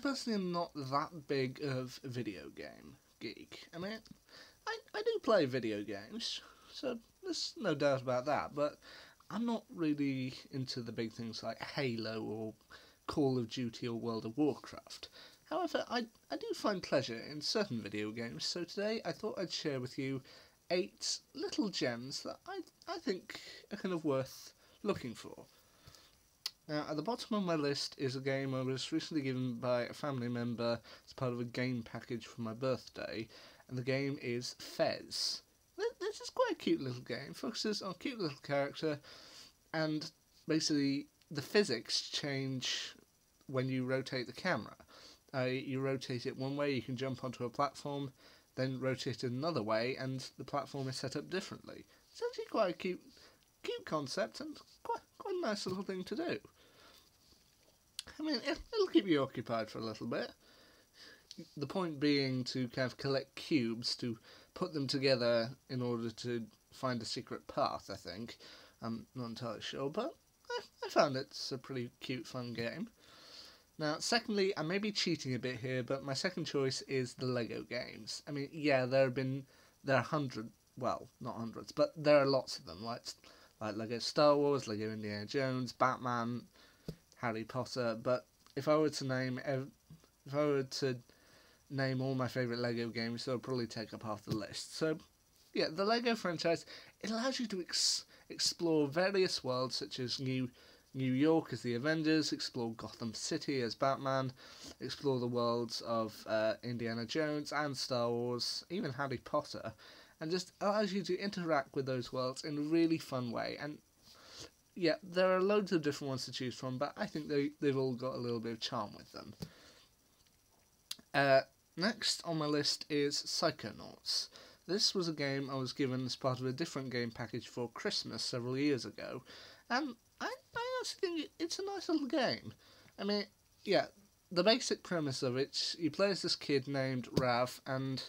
personally am not that big of a video game geek. I mean, I do play video games, so there's no doubt about that, but I'm not really into the big things like Halo or Call of Duty or World of Warcraft. However, I do find pleasure in certain video games, so today I thought I'd share with you 8 little gems that I think are kind of worth looking for. Now, at the bottom of my list is a game I was recently given by a family member as part of a game package for my birthday, and the game is Fez. This is quite a cute little game, focuses on a cute little character, and basically the physics change when you rotate the camera. You rotate it one way, you can jump onto a platform, then rotate it another way, and the platform is set up differently. It's actually quite a cute concept and quite a nice little thing to do. I mean, it'll keep you occupied for a little bit. The point being to kind of collect cubes to put them together in order to find a secret path, I think. I'm not entirely sure, but I found it's a pretty cute, fun game. Now, secondly, I may be cheating a bit here, but my second choice is the Lego games. I mean, yeah, there are hundreds, well, not hundreds, but there are lots of them, like Lego Star Wars, Lego Indiana Jones, Batman, Harry Potter. But if I were to name all my favourite Lego games, they'll probably take up half the list. So, yeah, the Lego franchise, it allows you to explore various worlds, such as New York as the Avengers, explore Gotham City as Batman, explore the worlds of Indiana Jones and Star Wars, even Harry Potter, and just allows you to interact with those worlds in a really fun way. And yeah, there are loads of different ones to choose from, but I think they've all got a little bit of charm with them. Next on my list is Psychonauts. This was a game I was given as part of a different game package for Christmas several years ago, and I actually think it's a nice little game. I mean, yeah, the basic premise of it, you play as this kid named Rav, and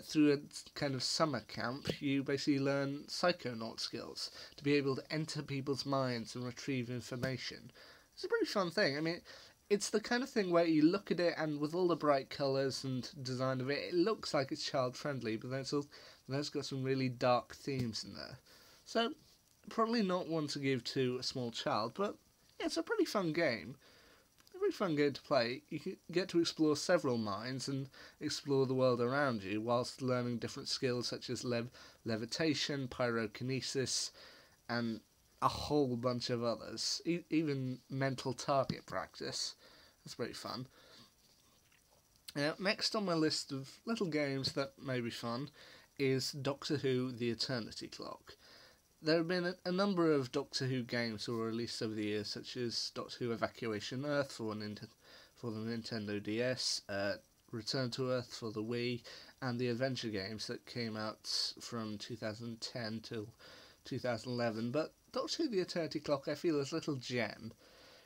through a kind of summer camp, you basically learn psychonaut skills to be able to enter people's minds and retrieve information. It's a pretty fun thing. I mean, it's the kind of thing where you look at it and with all the bright colours and design of it, it looks like it's child-friendly, but then it's got some really dark themes in there. So, probably not one to give to a small child, but yeah, it's a pretty fun game. A pretty fun game to play. You can get to explore several minds and explore the world around you whilst learning different skills such as levitation, pyrokinesis, and a whole bunch of others. Even mental target practice. That's pretty fun. Now, next on my list of little games that may be fun is Doctor Who: The Eternity Clock. There have been a number of Doctor Who games that were released over the years, such as Doctor Who Evacuation Earth for the Nintendo DS, Return to Earth for the Wii, and the adventure games that came out from 2010 till 2011. But Doctor Who: The Eternity Clock, I feel, is a little gem.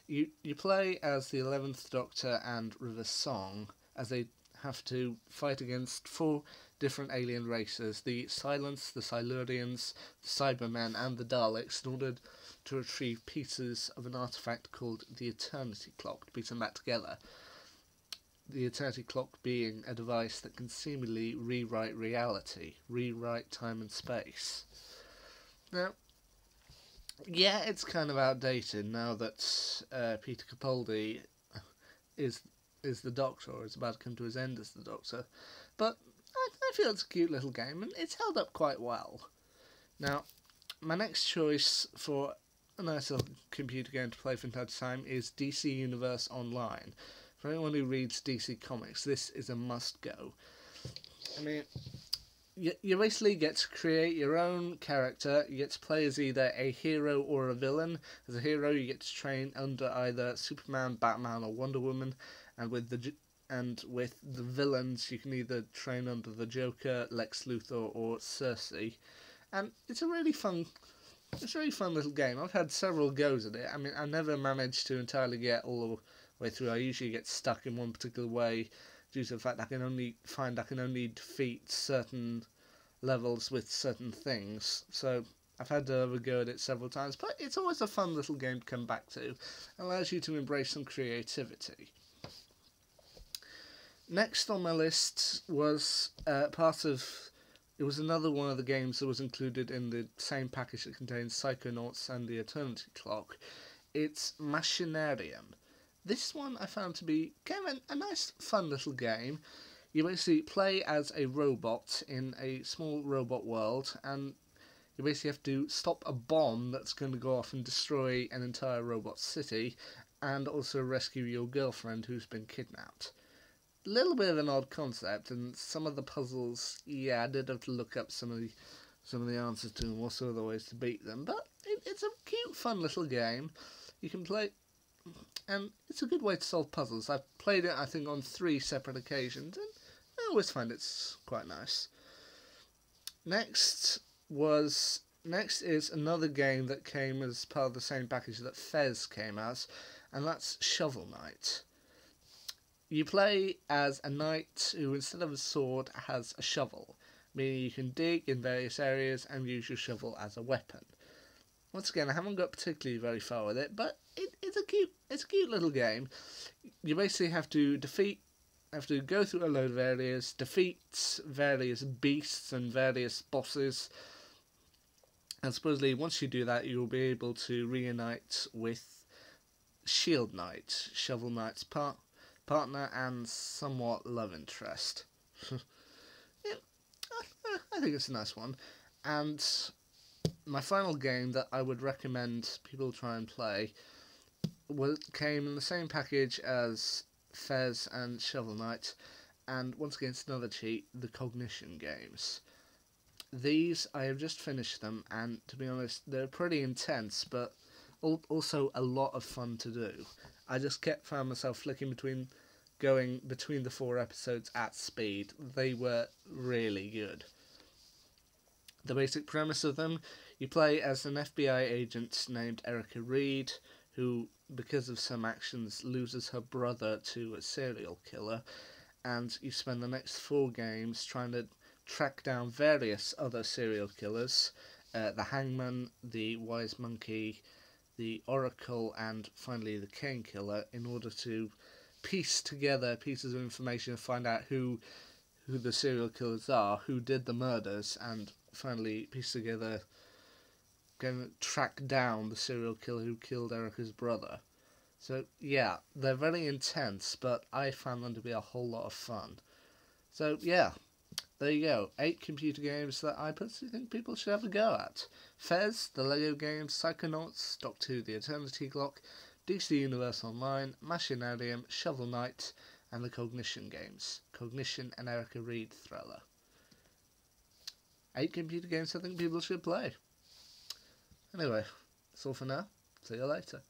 You play as the 11th Doctor and River Song as they have to fight against 4 different alien races, the Silence, the Silurians, the Cybermen, and the Daleks, in order to retrieve pieces of an artifact called the Eternity Clock, to piece them back together. The Eternity Clock being a device that can seemingly rewrite reality, rewrite time and space. Now, yeah, it's kind of outdated now that Peter Capaldi is the Doctor, or is about to come to his end as the Doctor, but I feel it's a cute little game, and it's held up quite well. Now, my next choice for a nice little computer game to play from time to time is DC Universe Online. For anyone who reads DC Comics, this is a must-go. I mean, you basically get to create your own character. You get to play as either a hero or a villain. As a hero, you get to train under either Superman, Batman, or Wonder Woman, and with the villains, you can either train under the Joker, Lex Luthor, or Cersei. And it's a really fun little game. I've had several goes at it. I mean, I never managed to entirely get all the way through. I usually get stuck in one particular way due to the fact I can only defeat certain levels with certain things. So I've had to have a go at it several times, but it's always a fun little game to come back to. It allows you to embrace some creativity. Next on my list was it was another one of the games that was included in the same package that contains Psychonauts and the Eternity Clock. It's Machinarium. This one I found to be kind of a nice, fun little game. You basically play as a robot in a small robot world, and you basically have to stop a bomb that's going to go off and destroy an entire robot city, and also rescue your girlfriend who's been kidnapped. A little bit of an odd concept, and some of the puzzles, yeah, I did have to look up some of the answers to them, also other ways to beat them. But it's a cute, fun little game. You can play, and it's a good way to solve puzzles. I've played it, I think, on 3 separate occasions, and I always find it's quite nice. Next is another game that came as part of the same package that Fez came as, and that's Shovel Knight. You play as a knight who, instead of a sword, has a shovel, meaning you can dig in various areas and use your shovel as a weapon. Once again, I haven't got particularly very far with it, but it's a cute little game. You basically have to go through a load of areas, defeat various beasts and various bosses, and supposedly once you do that, you'll be able to reunite with Shield Knight, Shovel Knight's partner and somewhat love interest. Yeah, I think it's a nice one. And my final game that I would recommend people try and play came in the same package as Fez and Shovel Knight, and once again it's another cheat, the Cognition games. These, I have just finished them, and to be honest, they're pretty intense, but also a lot of fun to do. I just found myself going between the 4 episodes at speed. They were really good. The basic premise of them, you play as an FBI agent named Erica Reed, who, because of some actions, loses her brother to a serial killer, and you spend the next 4 games trying to track down various other serial killers, the Hangman, the Wise Monkey, the Oracle, and finally the Cane Killer, in order to piece together pieces of information and find out who the serial killers are, who did the murders, and finally piece together, track down the serial killer who killed Erica's brother. So yeah, they're very intense, but I found them to be a whole lot of fun. So yeah, there you go. 8 computer games that I personally think people should have a go at. Fez, the Lego games, Psychonauts, Doc 2, the Eternity Clock, DC Universe Online, Machinarium, Shovel Knight, and the Cognition games. Cognition and Erica Reed thriller. 8 computer games I think people should play. Anyway, that's all for now. See you later.